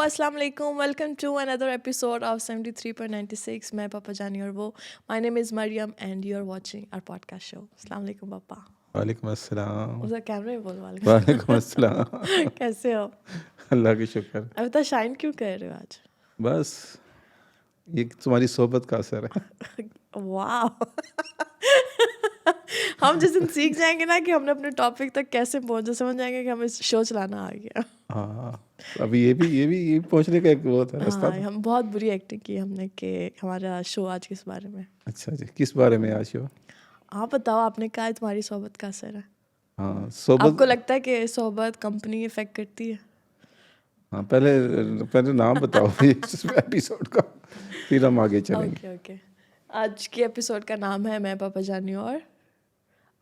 अस्सलाम वालेकुम, welcome to another episode of 73.96. मैं पापा जानी और वो. My name is Maryam and you are watching our podcast show. अस्सलाम वालेकुम पापा. वालेकुम अस्सलाम। उधर कैमरे में बोल वाले. वालेकुम अस्सलाम। कैसे हो? अल्लाह की शुक्र। अब तो शाइन क्यों कर रहे हो आज? बस ये तुम्हारी सोहबत का असर है। वाह. हम जिस दिन सीख जाएंगे ना कि हमने अपने टॉपिक तक कैसे पहुंचे, समझ जाएंगे कि हमें शो चलाना आ गया. हाँ, अभी ये पहुंचने का एक वो था रास्ता हाँ, था। हम बहुत बुरी एक्टिंग की हमने कि हमारा शो आज किस बारे में. अच्छा जी, किस बारे में आज हो? आप बताओ, आपने कहा है तुम्हारी सोहबत का असर है. हाँ, सोहबत। आपको लगता है कि सोहबत कंपनी इफेक्ट करती है? हाँ, पहले नाम बताओ इस एपिसोड का, फिर हम आगे चलेंगे। ओके. आज के एपिसोड का नाम है मैं पापा जानी और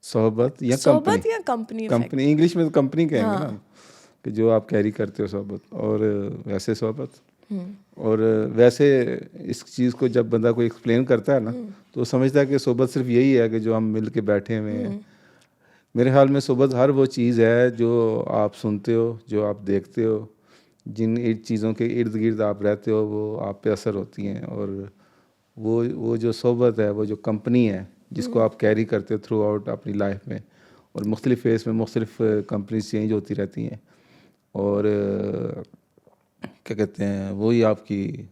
सोहबत या कंपनी? सोहबत या कंपनी इफेक्ट. कंपनी, इंग्लिश में तो कंपनी कहेंगे ना, हाँ. कि जो आप कैरी करते हो सोहबत, और वैसे सोहबत। और वैसे इस चीज़ को जब बंदा कोई एक्सप्लेन करता है ना, तो वो समझता है कि सोहबत सिर्फ यही है कि जो हम मिल के बैठे हुए हैं। मेरे ख्याल में सोहबत हर वो चीज़ है जो आप सुनते हो, जो आप देखते हो, जिन चीज़ों के इर्द गिर्द आप रहते हो, वो आप पे असर होती हैं। और वो जो सोहबत है, वो जो कंपनी है जिसको आप कैरी करते हो थ्रू आउट अपनी लाइफ में, और मुख्तलिफ फेस में मुख्तलिफ कंपनीज चेंज होती रहती हैं, और क्या कहते हैं, वही आपकी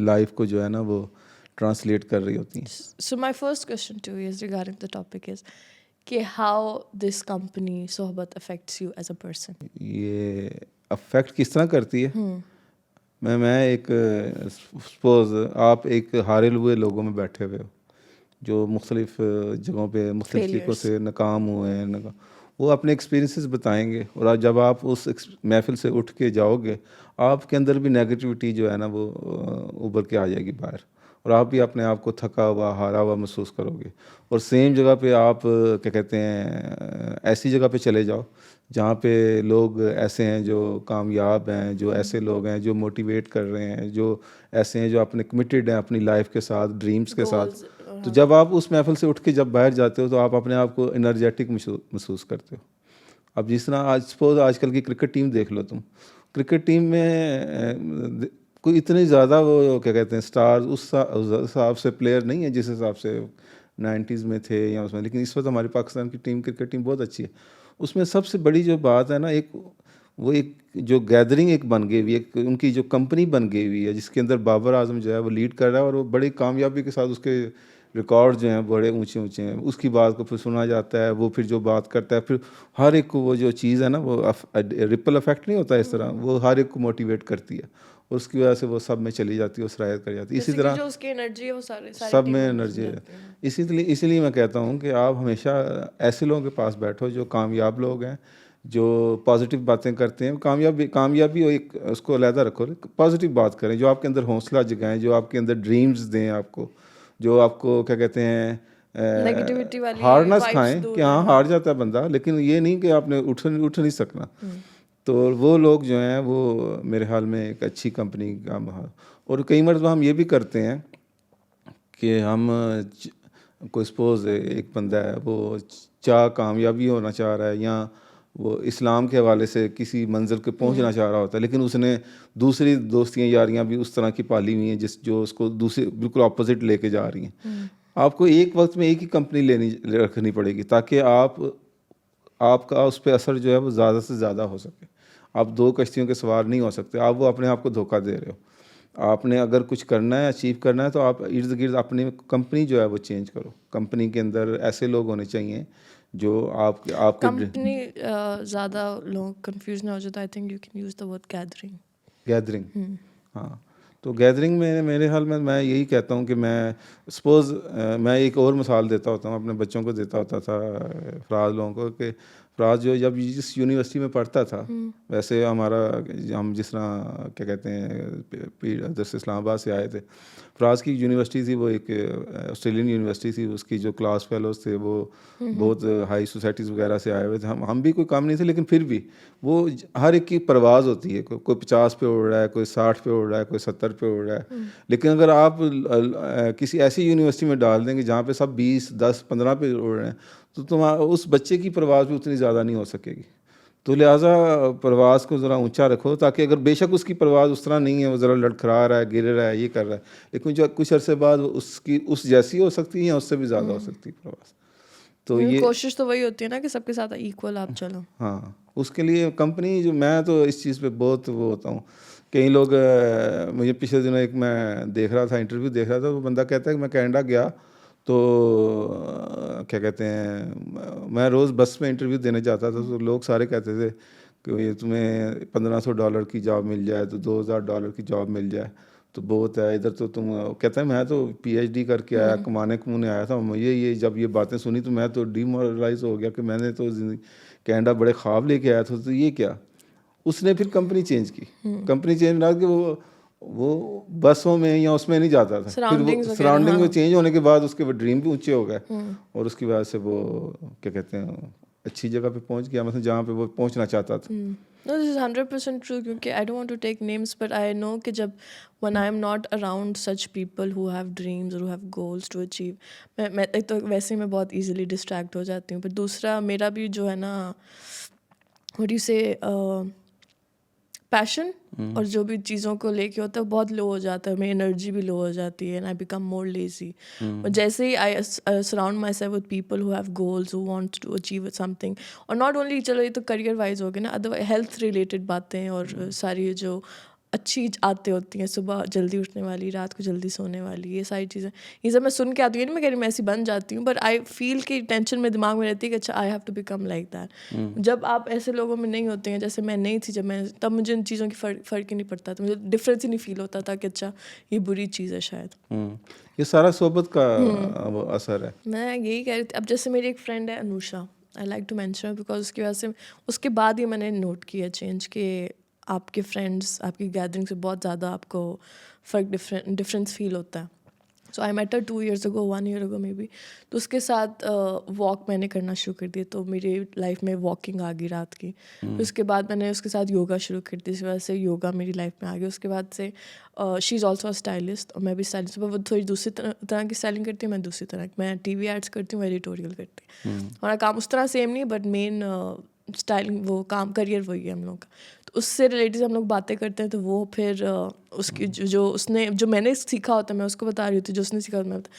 लाइफ को जो है ना वो ट्रांसलेट कर रही होती हैं। So my first question to you is regarding the topic is कि how this company सोहबत affects you as a person. ये अफेक्ट किस तरह करती है? मैं एक सपोज आप एक हारे हुए लोगों में बैठे हुए हो, जो मुख्तलिफ जगहों पे मुख्तलिफ तरीक़ों से नाकाम हुए हैं, वो अपने एक्सपीरियंसेस बताएंगे, और आज जब आप उस महफिल से उठ के जाओगे, आपके अंदर भी नेगेटिविटी जो है ना वो उभर के आ जाएगी बाहर, और आप भी अपने आप को थका हुआ, हारा हुआ महसूस करोगे। और सेम जगह पे आप क्या कहते हैं, ऐसी जगह पे चले जाओ जहाँ पे लोग ऐसे हैं जो कामयाब हैं, जो ऐसे लोग हैं जो मोटिवेट कर रहे हैं, जो ऐसे हैं जो अपने कमिटेड हैं अपनी लाइफ के साथ, ड्रीम्स के साथ। तो जब आप उस महफिल से उठ के जब बाहर जाते हो, तो आप अपने आप को एनर्जेटिक महसूस करते हो। अब जिस तरह आज सपोज आजकल की क्रिकेट टीम देख लो तुम, क्रिकेट टीम में कोई इतने ज़्यादा वो क्या कहते हैं स्टार उस हिसाब से प्लेयर नहीं है जिस हिसाब से 90s में थे या उसमें, लेकिन इस वक्त हमारी पाकिस्तान की टीम, क्रिकेट टीम बहुत अच्छी है। उसमें सबसे बड़ी जो बात है ना, एक जो गैदरिंग एक बन गई हुई, एक उनकी जो कंपनी बन गई हुई है, जिसके अंदर बाबर आजम जो है वो लीड कर रहा है, और वो बड़ी कामयाबी के साथ उसके रिकॉर्ड जो हैं बड़े ऊंचे ऊंचे हैं। उसकी बात को फिर सुना जाता है, वो फिर जो बात करता है, फिर हर एक को वो जो चीज़ है ना, वो रिपल इफेक्ट नहीं होता इस तरह, वो हर एक को मोटिवेट करती है, और उसकी वजह से वो सब में चली जाती है, सराहत कर जाती है। इसी तरह जो उसकी एनर्जी है वो सब में एनर्जी है। इसीलिए मैं कहता हूँ कि आप हमेशा ऐसे लोगों के पास बैठो जो कामयाब लोग हैं, जो पॉजिटिव बातें करते हैं। कामयाबी एक उसको अलहदा रखो, पॉजिटिव बात करें, जो आपके अंदर हौसला जगाएं, जो आपके अंदर ड्रीम्स दें आपको, जो आपको क्या कहते हैं नेगेटिविटी वाली हार ना vibes सिखाएं दूर कि हाँ रहे. हार जाता है बंदा, लेकिन ये नहीं कि आपने उठ नहीं सकना। तो वो लोग जो हैं वो मेरे ख्याल में एक अच्छी कंपनी का और कई मरतबा हम ये भी करते हैं कि हम कोई सपोज एक बंदा है, वो कामयाबी होना चाह रहा है, या वो इस्लाम के हवाले से किसी मंजिल पे पहुंचना चाह रहा होता है, लेकिन उसने दूसरी दोस्तियां यारियां भी उस तरह की पाली हुई हैं जो उसको दूसरे बिल्कुल अपोजिट लेके जा रही हैं। आपको एक वक्त में एक ही कंपनी रखनी पड़ेगी, ताकि आपका उस पर असर जो है वो ज़्यादा से ज़्यादा हो सके। आप दो कश्तियों के सवार नहीं हो सकते, आप वो अपने आप को धोखा दे रहे हो। आपने अगर कुछ करना है, अचीव करना है, तो आप इर्द गिर्द अपनी कंपनी जो है वो चेंज करो। कंपनी के अंदर ऐसे लोग होने चाहिए जो आपके कंपनी ज़्यादा लोग कंफ्यूज ना हो जाए, तो I think you can use the word gathering. हाँ, तो गैदरिंग में मेरे हाल में मैं यही कहता हूँ कि मैं सपोज़ मैं एक और मिसाल देता होता हूँ, अपने बच्चों को देता होता था, फ़राज लोगों को, कि फ़राज जो जब जिस यूनिवर्सिटी में पढ़ता था, वैसे हम जिस तरह क्या कहते हैं उधर इस्लामाबाद से आए थे। फ़राज की यूनिवर्सिटी थी वो एक ऑस्ट्रेलियन यूनिवर्सिटी थी, उसकी जो क्लास फेलोज थे वो बहुत हाई सोसाइटीज़ वगैरह से आए हुए थे। हम भी कोई काम नहीं थे, लेकिन फिर भी वो हर एक की परवाज़ होती है, कोई 50 पे उड़ रहा है, कोई 60 पे उड़ रहा है, कोई 70 पे उड़ रहा है। लेकिन अगर आप किसी ऐसी यूनिवर्सिटी में डाल देंगे जहाँ पे सब 20, 10, 15 पे उड़ रहे हैं, तो तुम्हारा उस बच्चे की परवाज़ भी उतनी ज़्यादा नहीं हो सकेगी। तो लिहाजा प्रवास को ज़रा ऊंचा रखो, ताकि अगर बेशक उसकी प्रवास उस तरह नहीं है, वो ज़रा लड़खड़ा रहा है, गिर रहा है, ये कर रहा है, लेकिन जो कुछ अरसे बाद उसकी उस जैसी हो सकती है या उससे भी ज़्यादा हो सकती है प्रवास। तो ये कोशिश तो वही होती है ना कि सबके साथ इक्वल आप चलो। हाँ, उसके लिए कंपनी जो, मैं तो इस चीज़ पे बहुत वो होता हूँ। कई लोग मुझे पिछले दिनों एक मैं देख रहा था, इंटरव्यू देख रहा था, वो बंदा कहता है कि मैं कनाडा गया तो क्या कहते हैं, मैं रोज़ बस में इंटरव्यू देने जाता था, तो लोग सारे कहते थे कि ये तुम्हें $1500 की जॉब मिल जाए, तो $2000 की जॉब मिल जाए तो बहुत है, इधर तो तुम, कहता है मैं तो PhD करके आया, कमाने कमूने आया था, मुझे ये जब ये बातें सुनी तो मैं तो डिमोरलाइज हो गया कि मैंने तो कनाडा बड़े ख्वाब लेके आया था, तो ये क्या। उसने फिर कंपनी चेंज की, कंपनी चेंज ना कि वो बसों में या उसमें नहीं जाता था, फिर वो सराउंडिंग में चेंज होने के बाद उसके वो ड्रीम भी ऊंचे हो गए, और उसकी वजह से वो क्या कहते हैं अच्छी जगह पे पहुंच गया, मतलब जहाँ पे वो पहुंचना चाहता था। No, this is 100% true, क्योंकि I don't want to take names, but I know कि जब when I am not around such people who have dreams or who have goals to achieve, मैं एक तो वैसे ही मैं बहुत easily distract हो जाती हूँ, पर दूसरा मेरा भी जो है ना, what do you say, passion और जो भी चीज़ों को लेके होता है बहुत लो हो जाता है, मेरी एनर्जी भी लो हो जाती है, and I become more lazy. और जैसे ही I surround myself with people who have goals, who want to achieve something, और नॉट ओनली चलो ये तो करियर वाइज हो गया ना, अदरवाइज हेल्थ रिलेटेड बातें और सारी जो अच्छी आदतें होती हैं, सुबह जल्दी उठने वाली, रात को जल्दी सोने वाली, ये सारी चीज़ें, ये सब मैं सुन के आती हूँ, नहीं मैं कह रही मैं ऐसी बन जाती हूँ, बट आई फील कि टेंशन में दिमाग में रहती है कि अच्छा I have to become like that. जब आप ऐसे लोगों में नहीं होते हैं, जैसे मैं नहीं थी जब मैं, तब मुझे इन चीज़ों की फ़र्क ही नहीं पड़ता था, मुझे डिफरेंस ही नहीं फील होता था कि अच्छा ये बुरी चीज़ है शायद। ये सारा सोबत का वो असर है। मैं यही कह रही थी, अब जैसे मेरी एक फ्रेंड है Anusha, I like to mention because उसकी वजह से, उसके बाद ही मैंने नोट किया चेंज कि आपके फ्रेंड्स, आपकी गैदरिंग से बहुत ज़्यादा आपको फ़र्क, डिफरेंस फील होता है। So I met her 2 years ago, 1 year ago maybe, तो उसके साथ वॉक मैंने करना शुरू कर दिया, तो मेरी लाइफ में वॉकिंग आ गई रात की। फिर उसके बाद मैंने उसके साथ योगा शुरू कर दी, इस वजह से योगा मेरी लाइफ में आ गई। उसके बाद से she is also a stylist, और मैं भी स्टाइलिस्ट, वो थोड़ी दूसरी तरह की स्टाइलिंग करती है, मैं दूसरी तरह, मैं TV एड्स करती हूँ, एडिटोरियल करती हूँ। हमारा काम उस तरह सेम नहीं, बट मेन स्टाइलिंग, वो काम करियर वही है हम लोग का। तो उससे रिलेटेड हम लोग बातें करते हैं, तो वो फिर उसकी जो उसने, जो मैंने सीखा होता है मैं उसको बता रही होती, जो उसने सीखा होता मैं बता,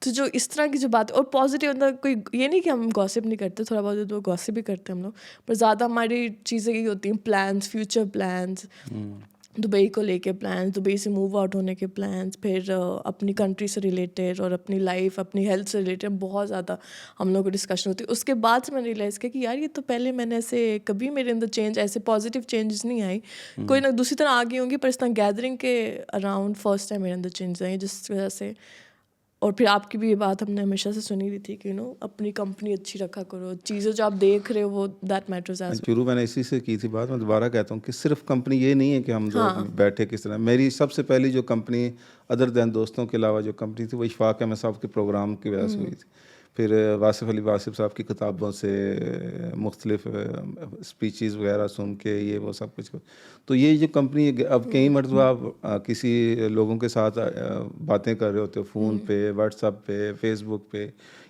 तो जो इस तरह की जो बात, और पॉजिटिव, मतलब कोई ये नहीं कि हम गॉसिप नहीं करते, थोड़ा बहुत तो गॉसिप भी करते हैं हम लोग, पर ज़्यादा हमारी चीज़ें यही होती हैं, प्लान्स, फ्यूचर प्लान्स, दुबई को लेके प्लान्स, दुबई से मूव आउट होने के प्लान्स, फिर अपनी कंट्री से रिलेटेड और अपनी लाइफ, अपनी हेल्थ से रिलेटेड बहुत ज़्यादा हम लोग को डिस्कशन होती है। उसके बाद से मैंने रियलाइज़ किया कि यार ये तो पहले मैंने ऐसे कभी मेरे अंदर चेंज, ऐसे पॉजिटिव चेंजेस नहीं आई, कोई ना दूसरी तरह आ गई होंगी, पर इस तरह गैदरिंग के अराउंड फर्स्ट टाइम मेरे अंदर चेंज आई, जिस वजह से। और फिर आपकी भी ये बात हमने हमेशा से सुनी हुई थी कि अपनी कंपनी अच्छी रखा करो, चीज़ें जो आप देख रहे हो वो दैट मैटर्स एज वेल। शुरू मैंने इसी से की थी बात, मैं दोबारा कहता हूँ कि सिर्फ कंपनी ये नहीं है कि हम लोग बैठे किस तरह। मेरी सबसे पहली जो कंपनी अदर दैन दोस्तों के अलावा जो कंपनी थी वो इशफाक अहमद साहब के प्रोग्राम की वजह से हुई थी। फिर वासिफ़ अली वासिफ़ साहब की किताबों से मुख्तलिफ स्पीचेस वगैरह सुन के ये वो सब कुछ। तो ये जो कंपनी, अब कई मरतबा आप किसी लोगों के साथ बातें कर रहे होते हो फ़ोन पे, व्हाट्सएप पे, फेसबुक पे,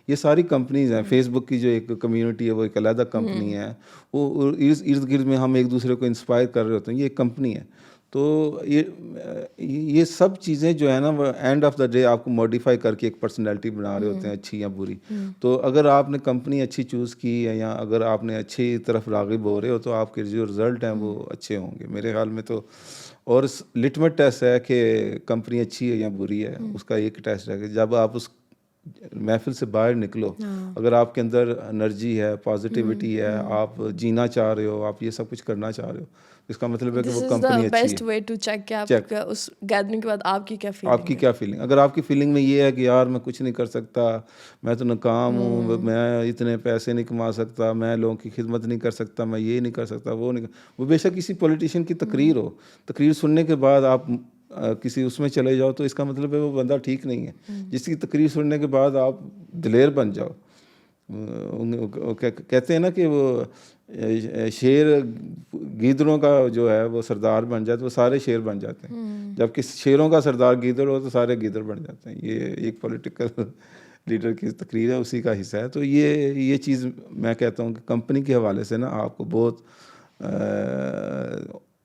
ये सारी कंपनीज़ हैं। फेसबुक की जो एक कम्युनिटी है वो एक अलग कंपनी है, वो इर्द गिर्द में हम एक दूसरे को इंस्पायर कर रहे होते हैं, ये एक कंपनी है। तो ये सब चीज़ें जो है ना, वो एंड ऑफ द डे आपको मॉडिफाई करके एक पर्सनैलिटी बना रहे होते हैं, अच्छी या बुरी। तो अगर आपने कंपनी अच्छी चूज़ की है, या अगर आपने अच्छी तरफ राग़िब हो रहे हो, तो आपके जो रिज़ल्ट हैं वो अच्छे होंगे मेरे ख्याल में। तो और लिटमस टेस्ट है कि कंपनी अच्छी है या बुरी है, उसका एक टेस्ट है कि जब आप उस महफिल से बाहर निकलो, अगर आपके अंदर एनर्जी है, पॉजिटिविटी है, आप जीना चाह रहे हो, आप ये सब कुछ करना चाह रहे हो, इसका मतलब है कि वो कंपनी अच्छी है। बेस्ट वे टू चेक कि आप उस गैदरिंग के बाद आपकी क्या फीलिंग, आपकी क्या फीलिंग। अगर आपकी फीलिंग में ये है कि यार मैं कुछ नहीं कर सकता, मैं तो नाकाम हूँ, मैं इतने पैसे नहीं कमा सकता, मैं लोगों की खिदमत नहीं कर सकता, मैं ये नहीं कर सकता, वो नहीं, वो बेशक किसी पॉलिटिशियन की तकरीर हो, तकरीर सुनने के बाद आप किसी उसमें चले जाओ, तो इसका मतलब है वो बंदा ठीक नहीं है। जिसकी तकरीर सुनने के बाद आप दिलेर बन जाओ। कहते हैं ना कि वो शेर गीदड़ों का जो है वो सरदार बन जाए तो वो सारे शेर बन जाते हैं, जबकि शेरों का सरदार गीदड़ हो तो सारे गीदड़ बन जाते हैं। ये एक पॉलिटिकल लीडर की तकरीर है, उसी का हिस्सा है। तो ये चीज़ मैं कहता हूँ कि कंपनी के हवाले से ना आपको बहुत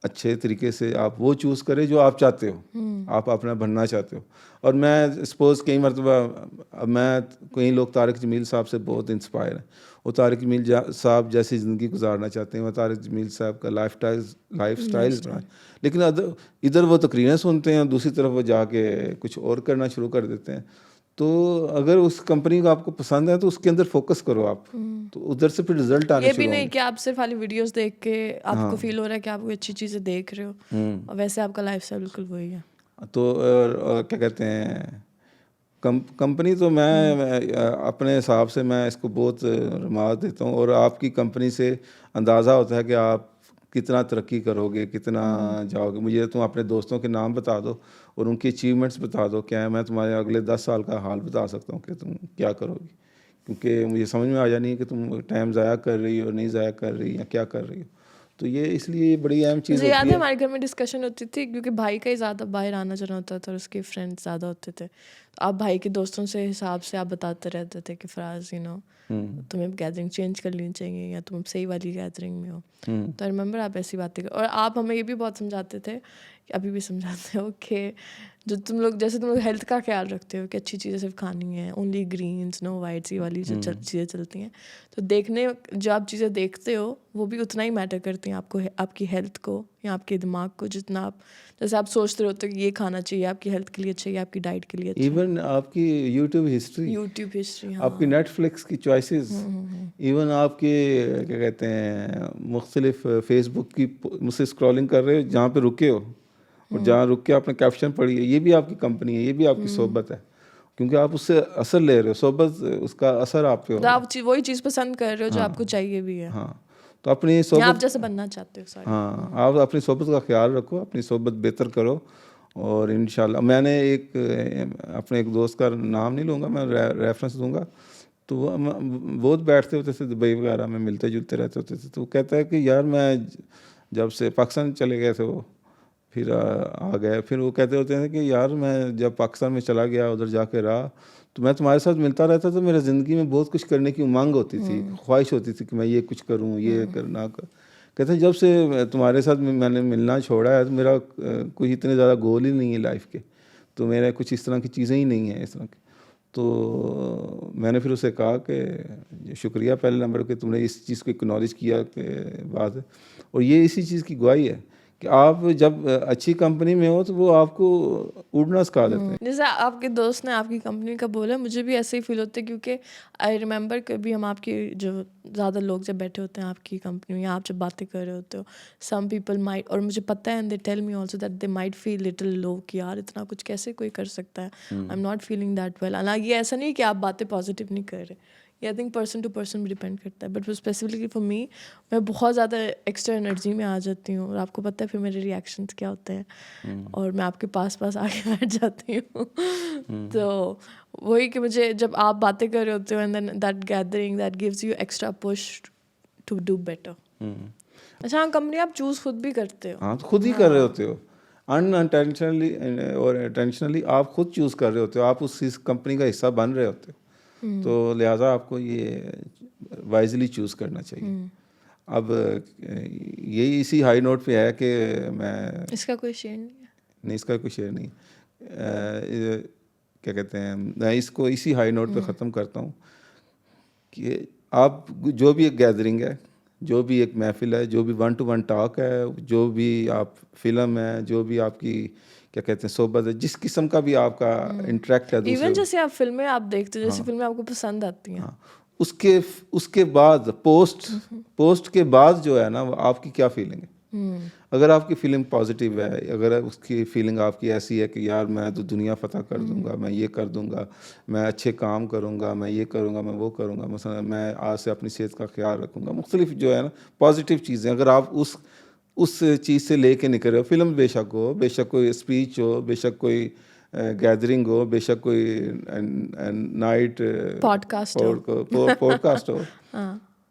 अच्छे तरीके से आप वो चूज़ करें जो आप चाहते हो, आप अपना बनना चाहते हो। और मैं सपोज़ कई मरतबा, अब मैं, कई लोग तारिक जमील साहब से बहुत इंस्पायर हैं, वो तारिक जमील साहब जैसी ज़िंदगी गुजारना चाहते हैं, वो तारिक जमील साहब का लाइफ स्टाइल बनाए, लेकिन इधर वो तकरीरें सुनते हैं, दूसरी तरफ वो जाके कुछ और करना शुरू कर देते हैं। तो अगर उस कंपनी को आपको पसंद है तो उसके अंदर फोकस करो आप, तो उधर से फिर रिजल्ट आने ये भी शुरू नहीं होंगे। कि आप सिर्फ खाली वीडियोस देख के आपको फील हो रहा है कि आप कोई अच्छी चीज़ें देख रहे हो और वैसे आपका लाइफस्टाइल बिल्कुल वही है। तो और क्या कहते हैं, कंपनी तो मैं अपने हिसाब से मैं इसको बहुत रमाज देता हूँ, और आपकी कंपनी से अंदाज़ा होता है कि आप कितना तरक्की करोगे, कितना जाओगे। मुझे तुम अपने दोस्तों के नाम बता दो और उनकी अचीवमेंट्स बता दो, क्या है, मैं तुम्हारे अगले 10 साल का हाल बता सकता हूँ कि तुम क्या करोगी, क्योंकि मुझे समझ में आ जानी है कि तुम टाइम ज़ाया कर रही हो, नहीं ज़ाया कर रही, या क्या कर रही हो। तो ये इसलिए बड़ी अहम चीज़ मुझे याद होती है है। हमारे घर में डिस्कशन होती थी क्योंकि भाई का ही ज़्यादा बाहर आना जाना होता था और उसके फ्रेंड्स ज़्यादा होते थे, तो आप भाई के दोस्तों से हिसाब से आप बताते रहते थे कि फराज तुम्हें गैदरिंग चेंज कर लेनी चाहिए या तुम सही वाली गैदरिंग में हो। तो आई रिमेंबर आप ऐसी बातें कर, और आप हमें ये भी बहुत समझाते थे, कि अभी भी समझाते हो कि जो तुम लोग हेल्थ का ख्याल रखते हो कि अच्छी चीज़ें सिर्फ खानी है, ओनली ग्रीन्स नो वाइट्स, ये वाली जो चीज़ें चलती हैं, तो जो आप चीज़ें देखते हो वो भी उतना ही मैटर करती हैं आपको, आपकी हेल्थ को या आपके दिमाग को, जितना आप जैसे आप सोचते रहते हो कि ये खाना चाहिए आपकी हेल्थ के लिए अच्छा है, आपकी डाइट के लिए अच्छा है। इवन आपकी यूट्यूब हिस्ट्री, हिस्ट्री, आपकी नेटफ्लिक्स की चॉइसेस, इवन आपके क्या कहते हैं, मुख्तलिफ फेसबुक की मुझसे स्क्रॉलिंग कर रहे हो, जहाँ पे रुके हो और जहाँ रुक के आपने कैप्शन पढ़ी है, ये भी आपकी कंपनी है, ये भी आपकी सोहबत है, क्योंकि आप उससे असर ले रहे हो, सोहबत उसका असर आप पे हो रहा है। आप वही चीज़ पसंद कर रहे हो जो आपको चाहिए भी है, हाँ, तो अपनी या आप सोहबत, जैसे बनना चाहते हो। सॉरी। हाँ, आप अपनी सोहबत का ख्याल रखो, अपनी सोहबत बेहतर करो, और इंशाल्लाह। मैंने अपने एक दोस्त का नाम नहीं लूँगा, मैं रेफरेंस दूंगा, तो वो बहुत बैठते होते थे दुबई वगैरह में, मिलते जुलते रहते होते थे, तो वो कहता है कि यार मैं जब से पाकिस्तान चले गए थे वो, फिर आ गए, फिर वो कहते होते हैं कि यार मैं जब पाकिस्तान में चला गया, उधर जाके रहा, तो मैं तुम्हारे साथ मिलता रहता, तो मेरे ज़िंदगी में बहुत कुछ करने की उमंग होती थी, ख्वाहिश होती थी कि मैं ये कुछ करूँ, ये करना कर। कहते हैं जब से तुम्हारे साथ मैंने मिलना छोड़ा है, तो मेरा कोई इतने ज़्यादा गोल ही नहीं है लाइफ के, तो मेरा कुछ इस तरह की चीज़ें ही नहीं हैं इस तरह की। तो मैंने फिर उसे कहा कि शुक्रिया पहले नंबर कि तुमने इस चीज़ को एक्नॉलेज किया के बाद, और ये इसी चीज़ की गवाही है कि आप जब अच्छी कंपनी में हो तो वो आपको उड़ना सिखा देते हैं। जैसे आपके दोस्त ने आपकी कंपनी का बोला, मुझे भी ऐसे ही फील होता है, क्योंकि आई रिमेंबर कभी हम आपकी जो ज़्यादा लोग जब बैठे होते हैं आपकी कंपनी में, या आप जब बातें कर रहे होते हो, सम पीपल माइट, और मुझे पता है and they tell me also that they might feel little low कि यार इतना कुछ कैसे कोई कर सकता है, I am not feeling that well. हालांकि ऐसा नहीं कि आप बातें पॉजिटिव नहीं कर रहे, ये I think person to person भी डिपेंड करता है, बट स्पेसिफिकली फॉर मी, मैं बहुत ज़्यादा एक्स्ट्रा एनर्जी में आ जाती हूँ, और आपको पता है फिर मेरे रिएक्शंस क्या होते हैं, और मैं आपके पास आके बैठ जाती हूँ। तो वही कि मुझे जब आप बातें कर रहे होते हो, and then that gathering that gives you extra push to do better. अच्छा, हाँ, कंपनी आप चूज़ खुद भी करते हो। हाँ, तो खुद ही कर रहे होते हो, अनइंटेंशनली और इंटेंशनली आप खुद चूज़ कर रहे होते हो, आप उस कंपनी का हिस्सा बन रहे होते हो, तो लिहाजा आपको ये वाइजली चूज़ करना चाहिए। अब यही इसी हाई नोट पे है कि मैं, इसका कोई शेयर नहीं है। नहीं, इसका कोई शेयर नहीं, क्या कहते हैं, मैं इसको इसी हाई नोट पे ख़त्म करता हूँ कि आप जो भी एक गैदरिंग है, जो भी एक महफिल है, जो भी 1-to-1 टॉक है, जो भी आप फिल्म है, जो भी आपकी क्या कहते हैं सोबत है, जिस किस्म का भी आपका इंटरेक्ट है दूसरे, इवन जैसे आप फिल्में आप देखते हो, जैसे फिल्में आपको पसंद आती हैं, हाँ, उसके बाद पोस्ट के बाद जो है ना, वो आपकी क्या फीलिंग है। अगर आपकी फीलिंग पॉजिटिव है, अगर उसकी फीलिंग आपकी ऐसी है कि यार मैं तो दुनिया फतह कर दूंगा, मैं ये कर दूंगा, मैं अच्छे काम करूंगा, मैं ये करूंगा, मैं वो करूंगा, मसलन मैं आज से अपनी सेहत का ख्याल रखूंगा, मुख्तलिफ जो है ना पॉजिटिव चीज़ें, अगर आप उस चीज़ से लेके निकल रहे हो, फिल्म बेशक हो, बेशक कोई स्पीच हो, बेशक कोई गैदरिंग हो, बेशक कोई नाइट पॉडकास्ट हो,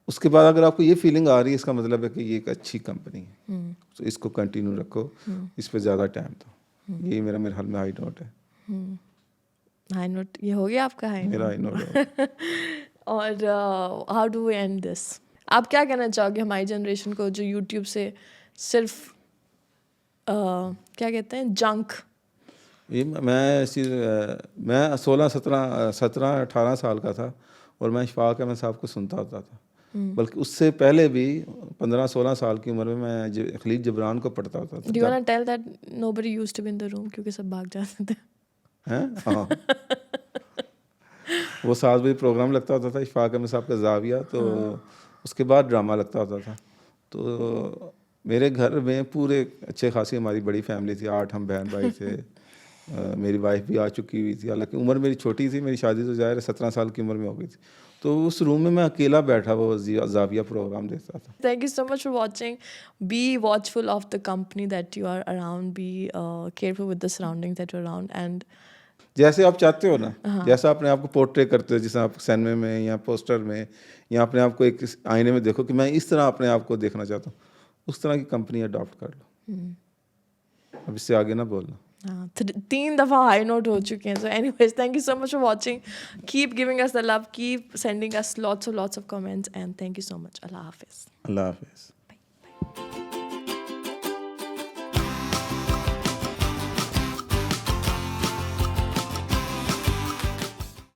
उसके बाद अगर आपको ये फीलिंग आ रही है, इसका मतलब है कि ये एक अच्छी कंपनी है, तो इसको कंटिन्यू रखो, इस पे ज़्यादा टाइम दो। यही मेरे हाल में हाई नोट है। हाई नोट ये हो गया आपका हाई मेरा नोट। हाई नोट है। और how do we end this? आप क्या कहना चाहोगे हमारी जनरेशन को जो यूट्यूब से सिर्फ क्या कहते हैं जंक? ये मैं 17 18 साल का था और मैं इशफाक अहमद साहब को सुनता होता था, बल्कि उससे पहले भी 15 16 साल की उम्र में मैं खलील जबरान को पढ़ता होता था। Do you want to tell that nobody used to be in the room क्योंकि सब भाग जाते थे? हैं हाँ वो 7 बजे प्रोग्राम लगता होता था इशफाक अहमद साहब का जाविया, तो उसके बाद ड्रामा लगता होता था। तो मेरे घर में पूरे अच्छे खासी हमारी बड़ी फैमिली थी, 8 हम बहन भाई थे। मेरी वाइफ भी आ चुकी हुई थी, हालांकि उम्र मेरी छोटी थी, मेरी शादी तो ज़ाहिर है 17 साल की उम्र में हो गई थी। तो उस रूम में मैं अकेला बैठा वो जाविया प्रोग्राम देखता था। Thank you so much for watching. Be watchful of the company that you are around. Be careful with the surroundings that you're around. And जैसे आप चाहते हो ना, जैसा अपने आप को पोर्ट्रे करते हो, जैसे आप सिनेमा में या पोस्टर में या अपने आप को एक आईने में देखो कि मैं इस तरह अपने आप को देखना चाहता हूँ, उस तरह की कंपनी अडॉप्ट कर लो। अब इससे आगे ना बोलना। हाँ, 3 दफ़ा हाई नोट हो चुके हैं. So anyways, thank you so much for watching. Keep giving us the love. Keep sending us lots of comments. And thank you so much. Allah Hafiz. अल्लाह हाफिज़। Bye.